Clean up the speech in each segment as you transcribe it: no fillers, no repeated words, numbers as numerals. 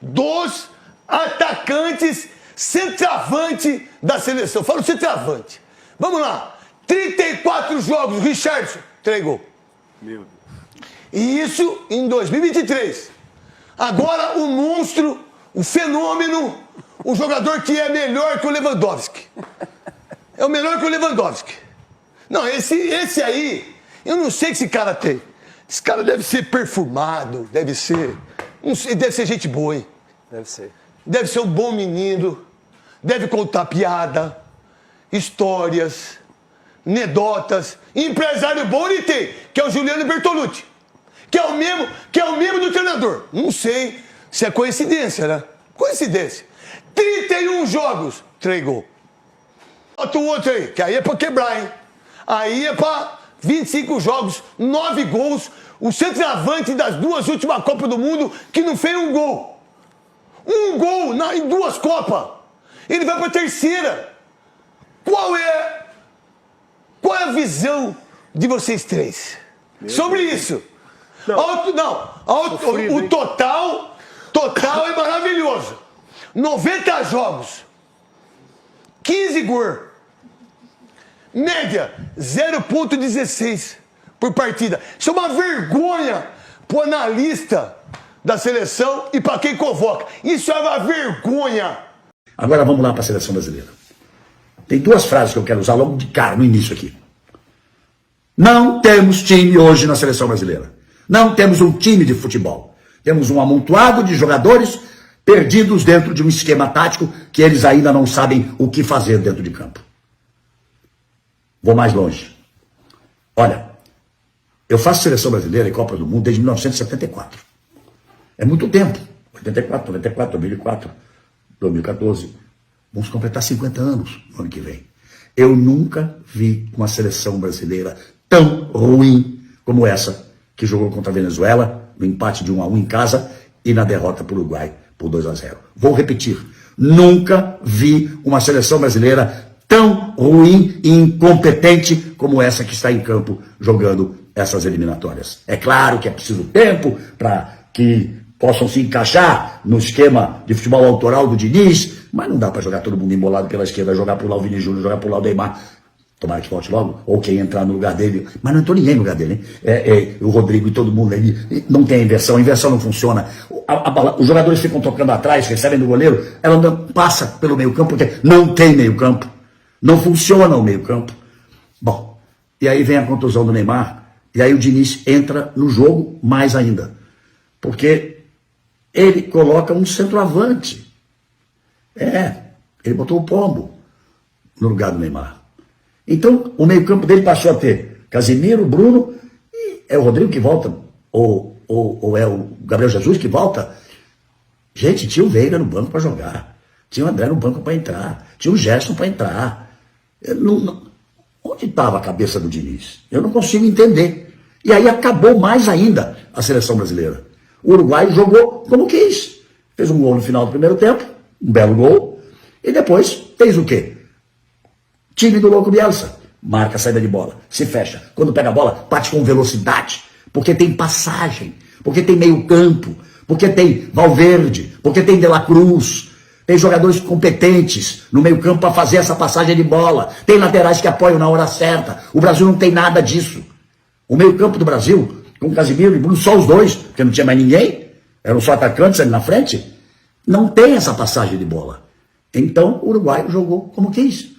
dos atacantes centroavante da seleção. Fala o centroavante. Vamos lá. 34 jogos, Richarlison, 3 gols. Meu Deus. E isso em 2023. Agora o monstro, o fenômeno, o jogador que é melhor que o Lewandowski. É o melhor que o Lewandowski. Não, esse aí, eu não sei o que esse cara tem. Esse cara deve ser perfumado, deve ser... Não sei, deve ser gente boa, hein? Deve ser. Deve ser um bom menino, deve contar piada, histórias, anedotas. Empresário bom ele tem, que é o Juliano Bertolucci, que é o mesmo do treinador. Não sei se é coincidência, né? Coincidência. 31 jogos, 3 gols. Bota o outro aí, que aí é pra quebrar, hein? Aí é pra 25 jogos, 9 gols. O centroavante das 2 últimas Copas do Mundo que não fez um gol. Um gol em 2 Copas. Ele vai pra 3ª. Qual é a visão de vocês 3 sobre Deus. Isso? O total é maravilhoso. 90 jogos. 15 gols. Média 0,16 por partida. Isso é uma vergonha pro analista da seleção e para quem convoca. Isso é uma vergonha. Agora vamos lá para a seleção brasileira. Tem 2 frases que eu quero usar logo de cara, no início aqui. Não temos time hoje na seleção brasileira. Não temos um time de futebol. Temos um amontoado de jogadores perdidos dentro de um esquema tático que eles ainda não sabem o que fazer dentro de campo. Vou mais longe. Olha, eu faço seleção brasileira e Copa do Mundo desde 1974. É muito tempo. 84, 94, 2004, 2014. Vamos completar 50 anos no ano que vem. Eu nunca vi uma seleção brasileira tão ruim como essa que jogou contra a Venezuela, no empate de 1-1 em casa e na derrota para o Uruguai por 2-0. Vou repetir. Nunca vi uma seleção brasileira tão ruim e incompetente como essa que está em campo jogando essas eliminatórias. É claro que é preciso tempo para que possam se encaixar no esquema de futebol autoral do Diniz, mas não dá para jogar todo mundo embolado pela esquerda, jogar por lá o Vini Júnior, jogar por lá o Neymar. Tomara que volte logo, ou quem entrar no lugar dele. Mas não entrou ninguém no lugar dele, hein? O Rodrigo e todo mundo ali. Não tem inversão, a inversão não funciona. Os jogadores ficam tocando atrás, recebem do goleiro, ela não passa pelo meio campo, porque não tem meio campo. Não funciona o meio campo. Bom, e aí vem a contusão do Neymar, e aí o Diniz entra no jogo mais ainda. Porque ele coloca um centroavante. Ele botou o Pombo no lugar do Neymar. Então, o meio-campo dele passou a ter Casemiro, Bruno, e é o Rodrigo que volta, ou é o Gabriel Jesus que volta. Gente, tinha o Veiga no banco para jogar, tinha o André no banco para entrar, tinha o Gerson para entrar. Onde estava a cabeça do Diniz? Eu não consigo entender. E aí acabou mais ainda a seleção brasileira. O Uruguai jogou como quis. Fez um gol no final do primeiro tempo, um belo gol, e depois fez o quê? Time do louco Bielsa. Marca a saída de bola, se fecha. Quando pega a bola, bate com velocidade, porque tem passagem, porque tem meio campo, porque tem Valverde, porque tem De La Cruz, tem jogadores competentes no meio campo para fazer essa passagem de bola, tem laterais que apoiam na hora certa. O Brasil não tem nada disso. O meio campo do Brasil, com Casemiro e Bruno, só os dois, porque não tinha mais ninguém, eram só atacantes ali na frente, não tem essa passagem de bola. Então o Uruguai jogou como quis.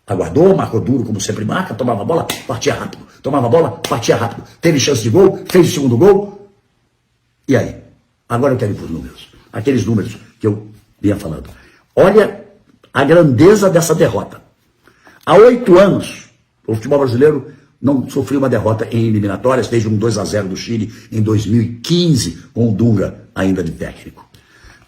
Aguardou, marcou duro, como sempre marca, tomava a bola, partia rápido. Tomava a bola, partia rápido. Teve chance de gol, fez o segundo gol. E aí? Agora eu quero ir para os números. Aqueles números que eu vinha falando. Olha a grandeza dessa derrota. Há 8 anos, o futebol brasileiro não sofreu uma derrota em eliminatórias, desde um 2-0 do Chile em 2015, com o Dunga ainda de técnico.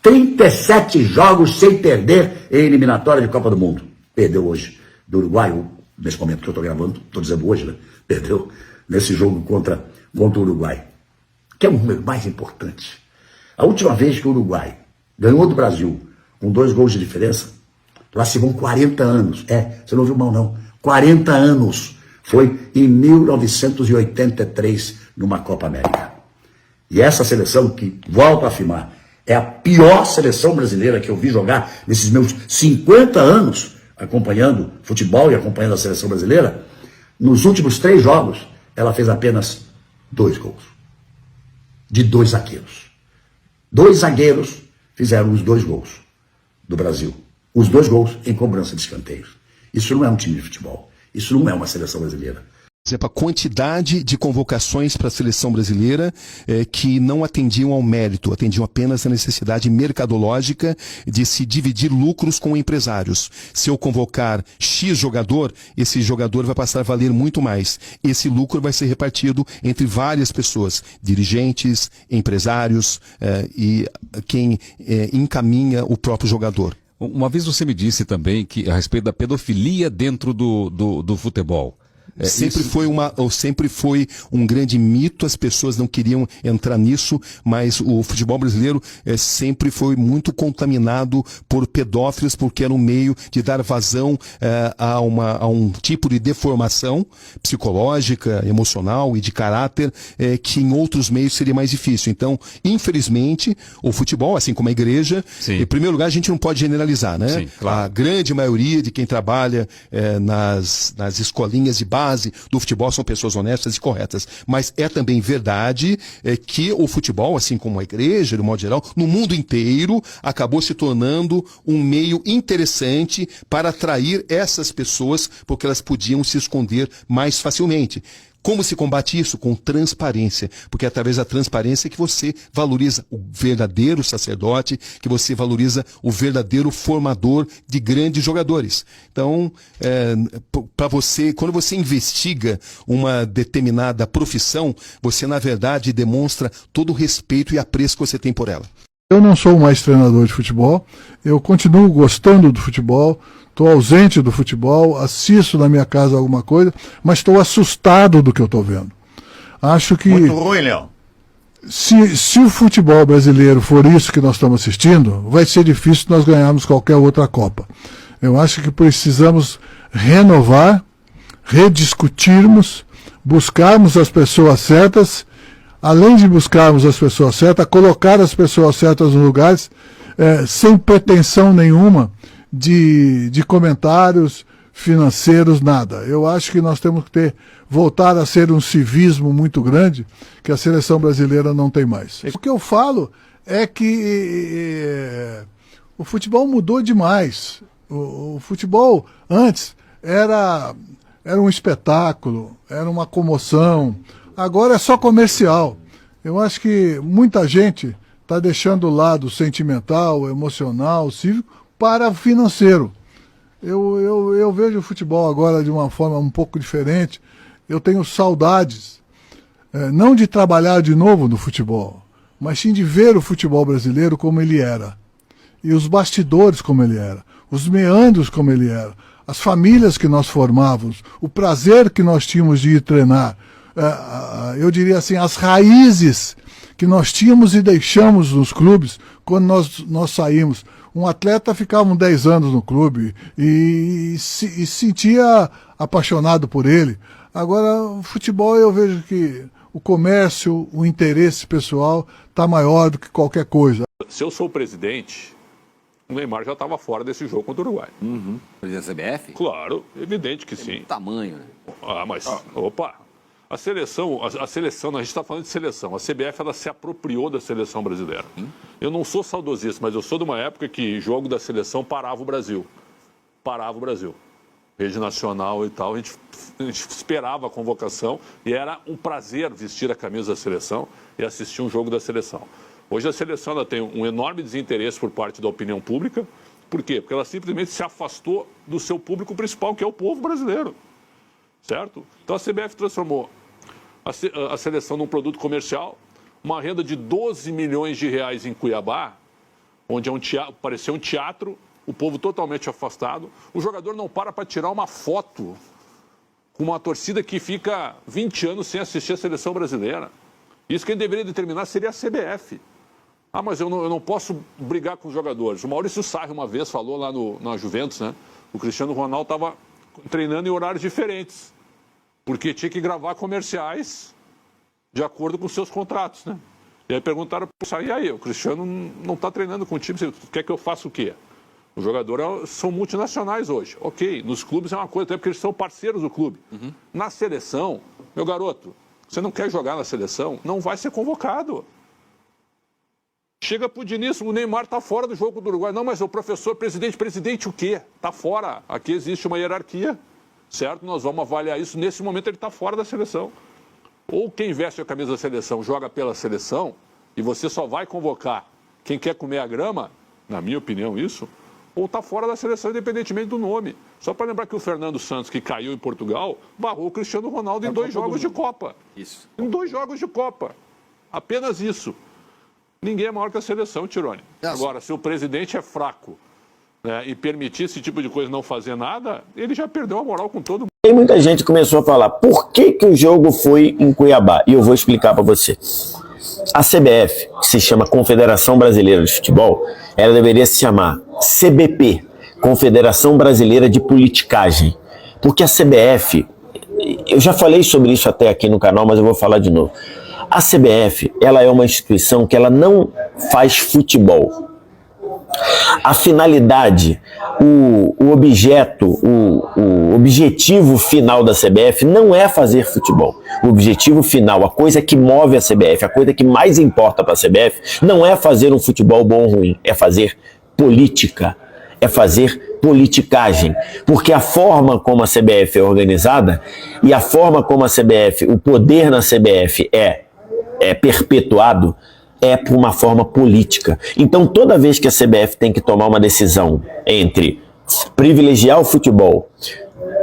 37 jogos sem perder em eliminatória de Copa do Mundo. Perdeu hoje do Uruguai, nesse momento que eu estou gravando, estou dizendo hoje, né? Perdeu nesse jogo contra o Uruguai. Que é o número mais importante. A última vez que o Uruguai ganhou do Brasil com 2 gols de diferença, lá se vão 40 anos. Você não ouviu mal não. 40 anos. Foi em 1983, numa Copa América. E essa seleção, que volto a afirmar, É a pior seleção brasileira que eu vi jogar nesses meus 50 anos acompanhando futebol e acompanhando a seleção brasileira. Nos últimos 3 jogos, ela fez apenas 2 gols. De 2 zagueiros. 2 zagueiros fizeram os 2 gols do Brasil. Os 2 gols em cobrança de escanteios. Isso não é um time de futebol. Isso não é uma seleção brasileira. Por exemplo, a quantidade de convocações para a seleção brasileira que não atendiam ao mérito, atendiam apenas à necessidade mercadológica de se dividir lucros com empresários. Se eu convocar X jogador, esse jogador vai passar a valer muito mais. Esse lucro vai ser repartido entre várias pessoas, dirigentes, empresários e quem encaminha o próprio jogador. Uma vez você me disse também que a respeito da pedofilia dentro do futebol. Sempre foi um grande mito, as pessoas não queriam entrar nisso, mas o futebol brasileiro sempre foi muito contaminado por pedófilos, porque era um meio de dar vazão a um tipo de deformação psicológica, emocional e de caráter que em outros meios seria mais difícil. Então, infelizmente, o futebol, assim como a igreja, em primeiro lugar, a gente não pode generalizar, né? Sim, claro. A grande maioria de quem trabalha nas escolinhas de base do futebol são pessoas honestas e corretas. Mas é também verdade que o futebol, assim como a igreja, de modo geral, no mundo inteiro, acabou se tornando um meio interessante para atrair essas pessoas, porque elas podiam se esconder mais facilmente. Como se combate isso? Com transparência. Porque é através da transparência que você valoriza o verdadeiro sacerdote, que você valoriza o verdadeiro formador de grandes jogadores. Então, quando você investiga uma determinada profissão, você, na verdade, demonstra todo o respeito e apreço que você tem por ela. Eu não sou mais treinador de futebol, eu continuo gostando do futebol, estou ausente do futebol, assisto na minha casa alguma coisa, mas estou assustado do que eu estou vendo. Acho que... Muito ruim, Léo. Se o futebol brasileiro for isso que nós estamos assistindo, vai ser difícil nós ganharmos qualquer outra Copa. Eu acho que precisamos renovar, rediscutirmos, buscarmos as pessoas certas. Além de buscarmos as pessoas certas, colocar as pessoas certas nos lugares, sem pretensão nenhuma de comentários financeiros, nada. Eu acho que nós temos que voltar a ser um civismo muito grande, que a seleção brasileira não tem mais. O que eu falo é que o futebol mudou demais. O futebol antes era um espetáculo, era uma comoção. Agora é só comercial. Eu acho que muita gente está deixando o lado sentimental, emocional, cívico, para o financeiro. Eu vejo o futebol agora de uma forma um pouco diferente. Eu tenho saudades, não de trabalhar de novo no futebol, mas sim de ver o futebol brasileiro como ele era. E os bastidores como ele era, os meandros como ele era, as famílias que nós formávamos, o prazer que nós tínhamos de ir treinar. Eu diria assim, as raízes que nós tínhamos e deixamos nos clubes quando nós saímos. Um atleta ficava 10 anos no clube e se sentia apaixonado por ele. Agora, o futebol, eu vejo que o comércio, o interesse pessoal está maior do que qualquer coisa. Se eu sou o presidente, o Neymar já estava fora desse jogo contra o Uruguai. Presidente da CBF? Claro, evidente que sim. Tamanho, né? Mas, opa, a seleção, a seleção, a gente está falando de seleção, a CBF ela se apropriou da seleção brasileira. Eu não sou saudosista, mas eu sou de uma época que jogo da seleção parava o Brasil. Parava o Brasil. Rede nacional e tal, a gente esperava a convocação e era um prazer vestir a camisa da seleção e assistir um jogo da seleção. Hoje a seleção ela tem um enorme desinteresse por parte da opinião pública. Por quê? Porque ela simplesmente se afastou do seu público principal, que é o povo brasileiro. Certo? Então a CBF transformou a seleção num produto comercial, uma renda de 12 milhões de reais em Cuiabá, onde parecia um teatro, o povo totalmente afastado. O jogador não para tirar uma foto com uma torcida que fica 20 anos sem assistir a seleção brasileira. Isso quem deveria determinar seria a CBF. Mas eu não posso brigar com os jogadores. O Maurício Sarri uma vez falou lá na Juventus, né? O Cristiano Ronaldo estava treinando em horários diferentes, porque tinha que gravar comerciais de acordo com seus contratos, né? E aí perguntaram para o e aí, o Cristiano não está treinando com o time, você quer que eu faça o quê? Os jogadores são multinacionais hoje. Ok, nos clubes é uma coisa, até porque eles são parceiros do clube. Na seleção, meu garoto, você não quer jogar na seleção, não vai ser convocado. Chega pro Diniz, o Neymar está fora do jogo do Uruguai. Não, mas o professor, presidente o quê? Está fora. Aqui existe uma hierarquia, certo? Nós vamos avaliar isso. Nesse momento ele está fora da seleção. Ou quem veste a camisa da seleção joga pela seleção e você só vai convocar quem quer comer a grama, na minha opinião isso, ou está fora da seleção independentemente do nome. Só para lembrar que o Fernando Santos, que caiu em Portugal, barrou o Cristiano Ronaldo em 2 jogos de Copa. Isso. Em 2 jogos de Copa. Apenas isso. Ninguém é maior que a seleção, Tironi. Agora, se o presidente é fraco, né, e permitir esse tipo de coisa, não fazer nada, ele já perdeu a moral com todo mundo. E muita gente começou a falar, por que o jogo foi em Cuiabá? E eu vou explicar para você. A CBF, que se chama Confederação Brasileira de Futebol, ela deveria se chamar CBP, Confederação Brasileira de Politicagem. Porque a CBF, eu já falei sobre isso até aqui no canal, mas eu vou falar de novo. A CBF, ela é uma instituição que ela não faz futebol. A finalidade, o objetivo final da CBF não é fazer futebol. O objetivo final, a coisa que move a CBF, a coisa que mais importa para a CBF, não é fazer um futebol bom ou ruim, é fazer política, é fazer politicagem. Porque a forma como a CBF é organizada e a forma como a CBF, o poder na CBF é perpetuado, é por uma forma política. Então, toda vez que a CBF tem que tomar uma decisão entre privilegiar o futebol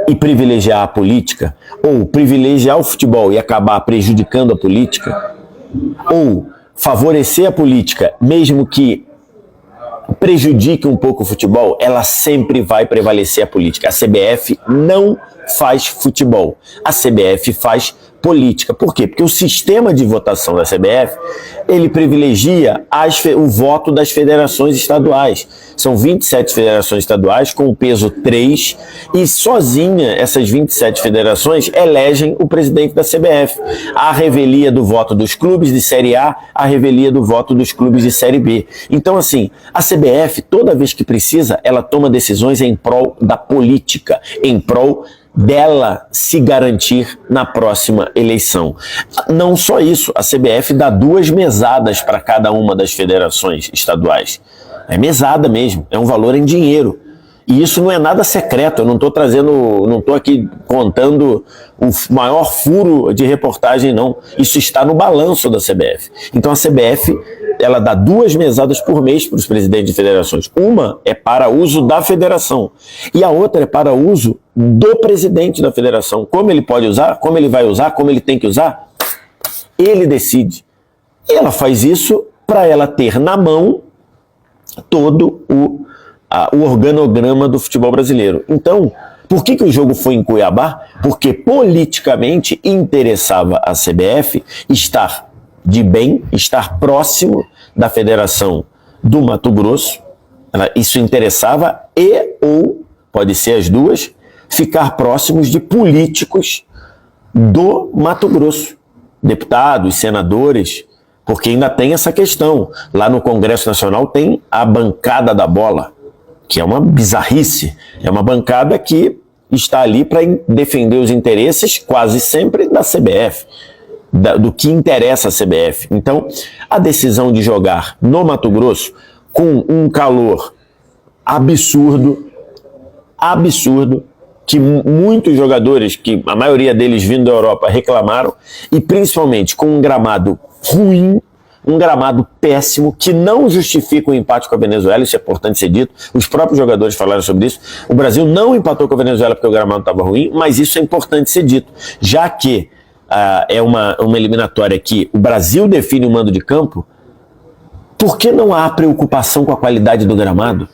e privilegiar a política, ou privilegiar o futebol e acabar prejudicando a política, ou favorecer a política, mesmo que prejudique um pouco o futebol, ela sempre vai prevalecer a política. A CBF não faz futebol, a CBF faz política. Por quê? Porque o sistema de votação da CBF, ele privilegia o voto das federações estaduais. São 27 federações estaduais com o peso 3 e sozinha essas 27 federações elegem o presidente da CBF. A revelia do voto dos clubes de Série A, a revelia do voto dos clubes de Série B. Então, assim, a CBF, toda vez que precisa, ela toma decisões em prol da política, em prol dela se garantir na próxima eleição. Não só isso, a CBF dá 2 mesadas para cada uma das federações estaduais. É mesada mesmo, é um valor em dinheiro. E isso não é nada secreto, eu não estou aqui contando o maior furo de reportagem, não. Isso está no balanço da CBF. Então a CBF, ela dá 2 mesadas por mês para os presidentes de federações. Uma é para uso da federação e a outra é para uso do presidente da federação. Como ele pode usar, como ele vai usar, como ele tem que usar, ele decide. E ela faz isso para ela ter na mão todo o organograma do futebol brasileiro. Então, por que o jogo foi em Cuiabá? Porque politicamente interessava a CBF estar de bem, estar próximo da Federação do Mato Grosso. Isso interessava ou, pode ser as duas, ficar próximos de políticos do Mato Grosso. Deputados, senadores, porque ainda tem essa questão. Lá no Congresso Nacional tem a bancada da bola, que é uma bizarrice. É uma bancada que está ali para defender os interesses, quase sempre, da CBF, do que interessa a CBF. Então, a decisão de jogar no Mato Grosso, com um calor absurdo, que muitos jogadores, que a maioria deles vindo da Europa, reclamaram, e principalmente com um gramado ruim, um gramado péssimo, que não justifica o empate com a Venezuela, isso é importante ser dito, os próprios jogadores falaram sobre isso. O Brasil não empatou com a Venezuela porque o gramado estava ruim, mas isso é importante ser dito, já que é uma eliminatória que o Brasil define o mando de campo. Por que não há preocupação com a qualidade do gramado?